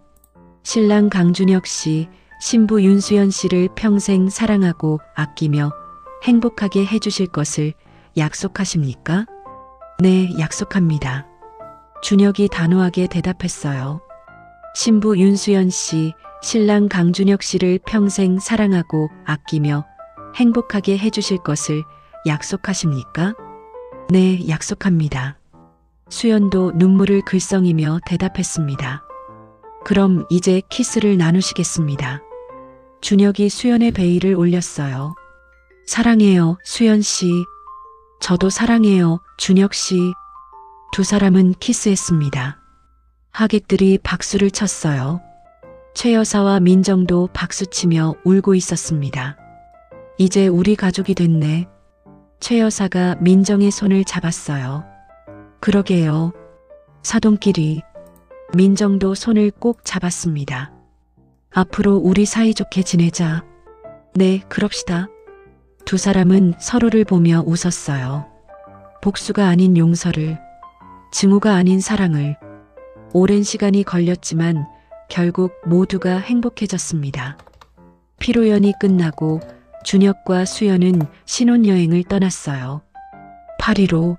신랑 강준혁 씨, 신부 윤수연 씨를 평생 사랑하고 아끼며 행복하게 해주실 것을 약속하십니까? 네, 약속합니다. 준혁이 단호하게 대답했어요. 신부 윤수연 씨, 신랑 강준혁 씨를 평생 사랑하고 아끼며 행복하게 해주실 것을 약속하십니까? 네, 약속합니다. 수연도 눈물을 글썽이며 대답했습니다. 그럼 이제 키스를 나누시겠습니다. 준혁이 수연의 베일을 올렸어요. 사랑해요, 수연 씨. 저도 사랑해요, 준혁 씨. 두 사람은 키스했습니다. 하객들이 박수를 쳤어요. 최 여사와 민정도 박수치며 울고 있었습니다. 이제 우리 가족이 됐네. 최 여사가 민정의 손을 잡았어요. 그러게요. 사돈끼리. 민정도 손을 꼭 잡았습니다. 앞으로 우리 사이좋게 지내자. 네, 그럽시다. 두 사람은 서로를 보며 웃었어요. 복수가 아닌 용서를, 증오가 아닌 사랑을. 오랜 시간이 걸렸지만 결국 모두가 행복해졌습니다. 피로연이 끝나고 준혁과 수연은 신혼여행을 떠났어요. 파리로.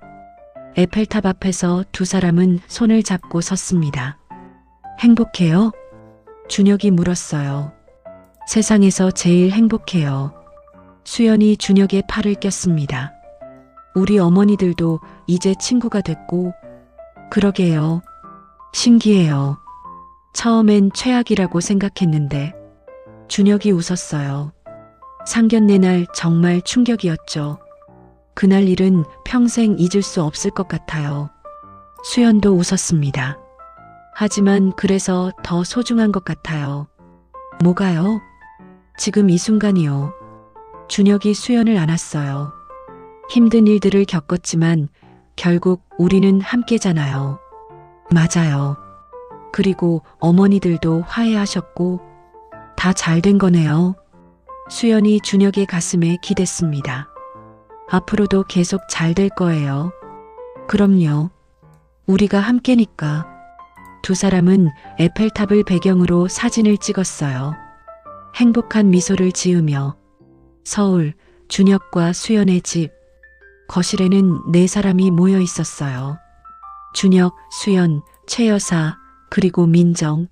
에펠탑 앞에서 두 사람은 손을 잡고 섰습니다. 행복해요? 준혁이 물었어요. 세상에서 제일 행복해요. 수연이 준혁의 팔을 꼈습니다. 우리 어머니들도 이제 친구가 됐고. 그러게요. 신기해요. 처음엔 최악이라고 생각했는데. 준혁이 웃었어요. 상견례 날 정말 충격이었죠. 그날 일은 평생 잊을 수 없을 것 같아요. 수연도 웃었습니다. 하지만 그래서 더 소중한 것 같아요. 뭐가요? 지금 이 순간이요. 준혁이 수연을 안았어요. 힘든 일들을 겪었지만 결국 우리는 함께잖아요. 맞아요. 그리고 어머니들도 화해하셨고 다 잘 된 거네요. 수연이 준혁의 가슴에 기댔습니다. 앞으로도 계속 잘 될 거예요. 그럼요. 우리가 함께니까. 두 사람은 에펠탑을 배경으로 사진을 찍었어요. 행복한 미소를 지으며. 서울, 준혁과 수연의 집. 거실에는 네 사람이 모여 있었어요. 준혁, 수연, 최 여사, 그리고 민정.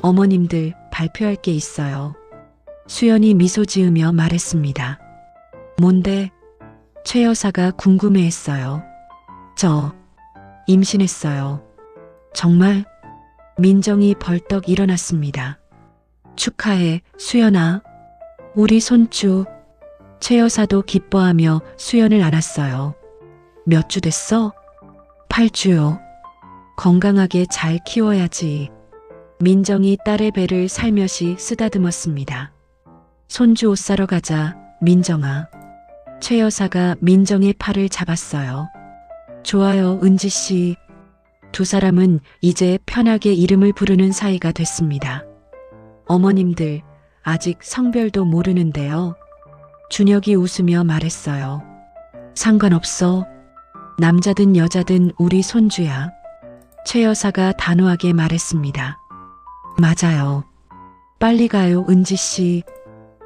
어머님들, 발표할 게 있어요. 수연이 미소 지으며 말했습니다. 뭔데? 최 여사가 궁금해했어요. 저 임신했어요. 정말? 민정이 벌떡 일어났습니다. 축하해, 수연아. 우리 손주. 최 여사도 기뻐하며 수연을 안았어요. 몇 주 됐어? 8주요. 건강하게 잘 키워야지. 민정이 딸의 배를 살며시 쓰다듬었습니다. 손주 옷 사러 가자, 민정아. 최 여사가 민정의 팔을 잡았어요. 좋아요, 은지 씨. 두 사람은 이제 편하게 이름을 부르는 사이가 됐습니다. 어머님들, 아직 성별도 모르는데요. 준혁이 웃으며 말했어요. 상관없어. 남자든 여자든 우리 손주야. 최 여사가 단호하게 말했습니다. 맞아요. 빨리 가요, 은지 씨.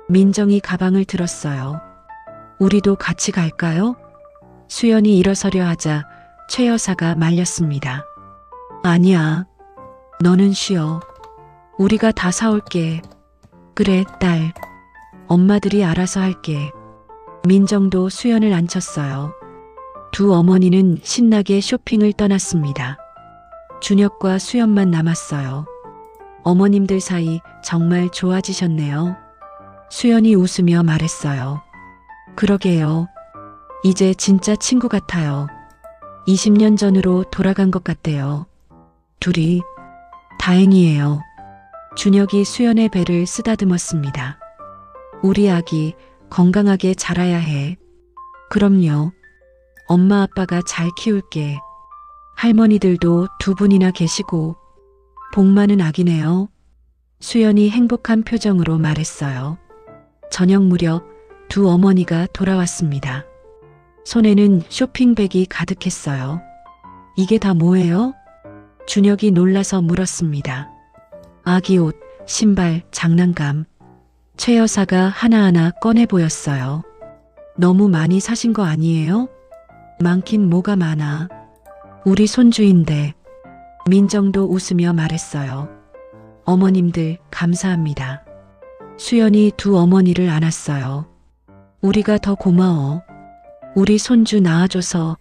민정이 가방을 들었어요. 우리도 같이 갈까요? 수연이 일어서려 하자 최 여사가 말렸습니다. 아니야. 너는 쉬어. 우리가 다 사올게. 그래, 딸. 엄마들이 알아서 할게. 민정도 수연을 앉혔어요. 두 어머니는 신나게 쇼핑을 떠났습니다. 준혁과 수연만 남았어요. 어머님들 사이 정말 좋아지셨네요. 수연이 웃으며 말했어요. 그러게요. 이제 진짜 친구 같아요. 20년 전으로 돌아간 것 같대요. 둘이. 다행이에요. 준혁이 수연의 배를 쓰다듬었습니다. 우리 아기 건강하게 자라야 해. 그럼요. 엄마 아빠가 잘 키울게. 할머니들도 두 분이나 계시고 복 많은 아기네요. 수연이 행복한 표정으로 말했어요. 저녁 무렵 두 어머니가 돌아왔습니다. 손에는 쇼핑백이 가득했어요. 이게 다 뭐예요? 준혁이 놀라서 물었습니다. 아기 옷, 신발, 장난감. 최 여사가 하나하나 꺼내 보였어요. 너무 많이 사신 거 아니에요? 많긴 뭐가 많아. 우리 손주인데. 민정도 웃으며 말했어요. 어머님들 감사합니다. 수연이 두 어머니를 안았어요. 우리가 더 고마워. 우리 손주 낳아줘서.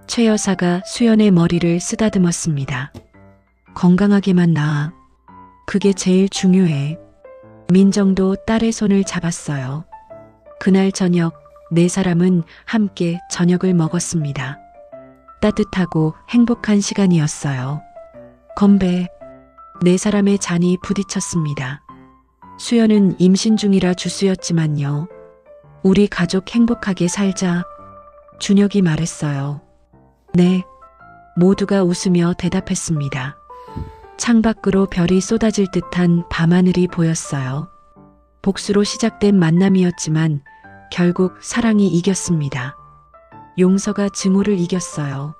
최 여사가 수연의 머리를 쓰다듬었습니다. 건강하게만 낳아. 그게 제일 중요해. 민정도 딸의 손을 잡았어요. 그날 저녁 네 사람은 함께 저녁을 먹었습니다. 따뜻하고 행복한 시간이었어요. 건배. 네 사람의 잔이 부딪혔습니다. 수연은 임신 중이라 주스였지만요. 우리 가족 행복하게 살자. 준혁이 말했어요. 네. 모두가 웃으며 대답했습니다. 창밖으로 별이 쏟아질 듯한 밤하늘이 보였어요. 복수로 시작된 만남이었지만 결국 사랑이 이겼습니다. 용서가 증오를 이겼어요.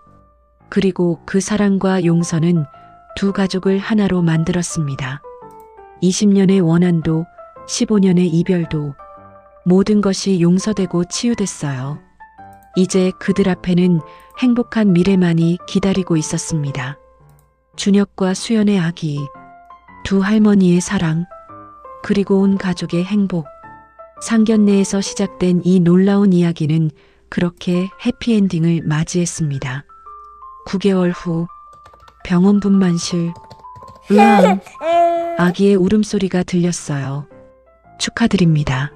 그리고 그 사랑과 용서는 두 가족을 하나로 만들었습니다. 20년의 원한도 15년의 이별도 모든 것이 용서되고 치유됐어요. 이제 그들 앞에는 행복한 미래만이 기다리고 있었습니다. 준혁과 수연의 아기, 두 할머니의 사랑, 그리고 온 가족의 행복. 상견례에서 시작된 이 놀라운 이야기는 그렇게 해피엔딩을 맞이했습니다. 9개월 후 병원 분만실, 으앙, 아기의 울음소리가 들렸어요. 축하드립니다.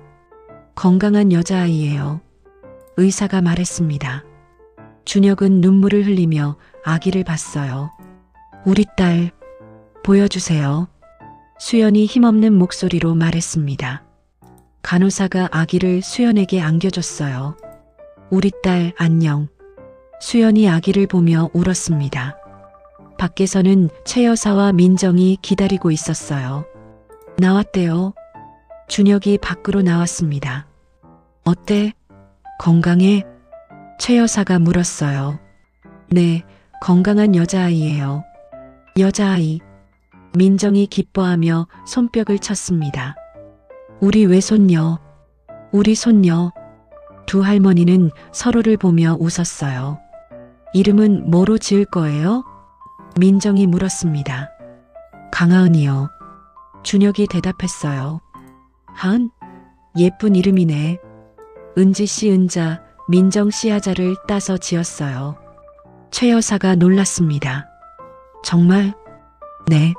건강한 여자아이예요. 의사가 말했습니다. 준혁은 눈물을 흘리며 아기를 봤어요. 우리 딸, 보여주세요. 수연이 힘없는 목소리로 말했습니다. 간호사가 아기를 수연에게 안겨줬어요. 우리 딸 안녕. 수연이 아기를 보며 울었습니다. 밖에서는 최 여사와 민정이 기다리고 있었어요. 나왔대요. 준혁이 밖으로 나왔습니다. 어때? 건강해? 최 여사가 물었어요. 네, 건강한 여자아이예요. 여자아이. 민정이 기뻐하며 손뼉을 쳤습니다. 우리 외손녀, 우리 손녀. 두 할머니는 서로를 보며 웃었어요. 이름은 뭐로 지을 거예요? 민정이 물었습니다. 강하은이요. 준혁이 대답했어요. 하은? 예쁜 이름이네. 은지 씨 은자, 민정 씨 하자를 따서 지었어요. 최 여사가 놀랐습니다. 정말? 네.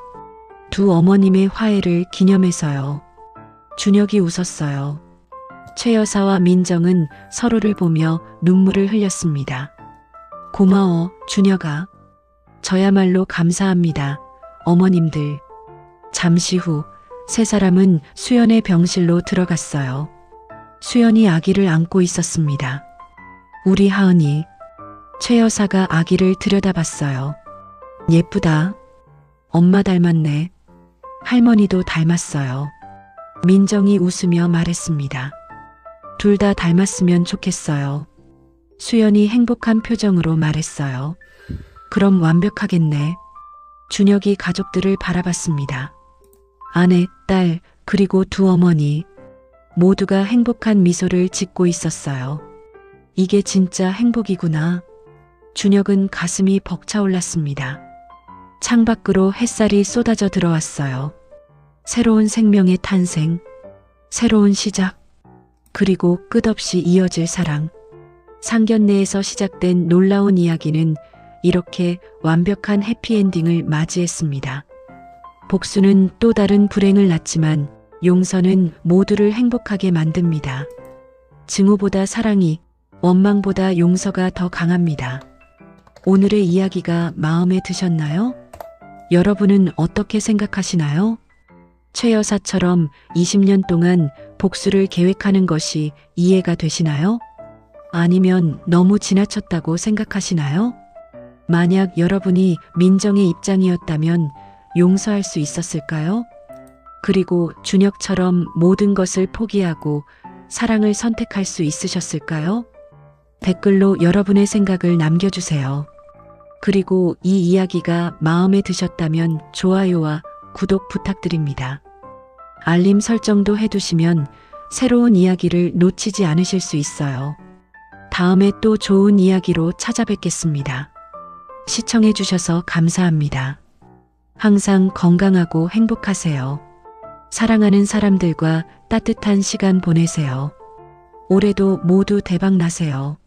두 어머님의 화해를 기념해서요. 준혁이 웃었어요. 최 여사와 민정은 서로를 보며 눈물을 흘렸습니다. 고마워, 준혁아. 저야말로 감사합니다, 어머님들. 잠시 후 세 사람은 수연의 병실로 들어갔어요. 수연이 아기를 안고 있었습니다. 우리 하은이. 최 여사가 아기를 들여다봤어요. 예쁘다. 엄마 닮았네. 할머니도 닮았어요. 민정이 웃으며 말했습니다. 둘 다 닮았으면 좋겠어요. 수연이 행복한 표정으로 말했어요. 그럼 완벽하겠네. 준혁이 가족들을 바라봤습니다. 아내, 딸, 그리고 두 어머니. 모두가 행복한 미소를 짓고 있었어요. 이게 진짜 행복이구나. 준혁은 가슴이 벅차올랐습니다. 창밖으로 햇살이 쏟아져 들어왔어요. 새로운 생명의 탄생, 새로운 시작, 그리고 끝없이 이어질 사랑. 상견례에서 시작된 놀라운 이야기는 이렇게 완벽한 해피엔딩을 맞이했습니다. 복수는 또 다른 불행을 낳지만 용서는 모두를 행복하게 만듭니다. 증오보다 사랑이, 원망보다 용서가 더 강합니다. 오늘의 이야기가 마음에 드셨나요? 여러분은 어떻게 생각하시나요? 최 여사처럼 20년 동안 복수를 계획하는 것이 이해가 되시나요? 아니면 너무 지나쳤다고 생각하시나요? 만약 여러분이 민정의 입장이었다면 용서할 수 있었을까요? 그리고 준혁처럼 모든 것을 포기하고 사랑을 선택할 수 있으셨을까요? 댓글로 여러분의 생각을 남겨주세요. 그리고 이 이야기가 마음에 드셨다면 좋아요와 구독 부탁드립니다. 알림 설정도 해두시면 새로운 이야기를 놓치지 않으실 수 있어요. 다음에 또 좋은 이야기로 찾아뵙겠습니다. 시청해주셔서 감사합니다. 항상 건강하고 행복하세요. 사랑하는 사람들과 따뜻한 시간 보내세요. 올해도 모두 대박 나세요.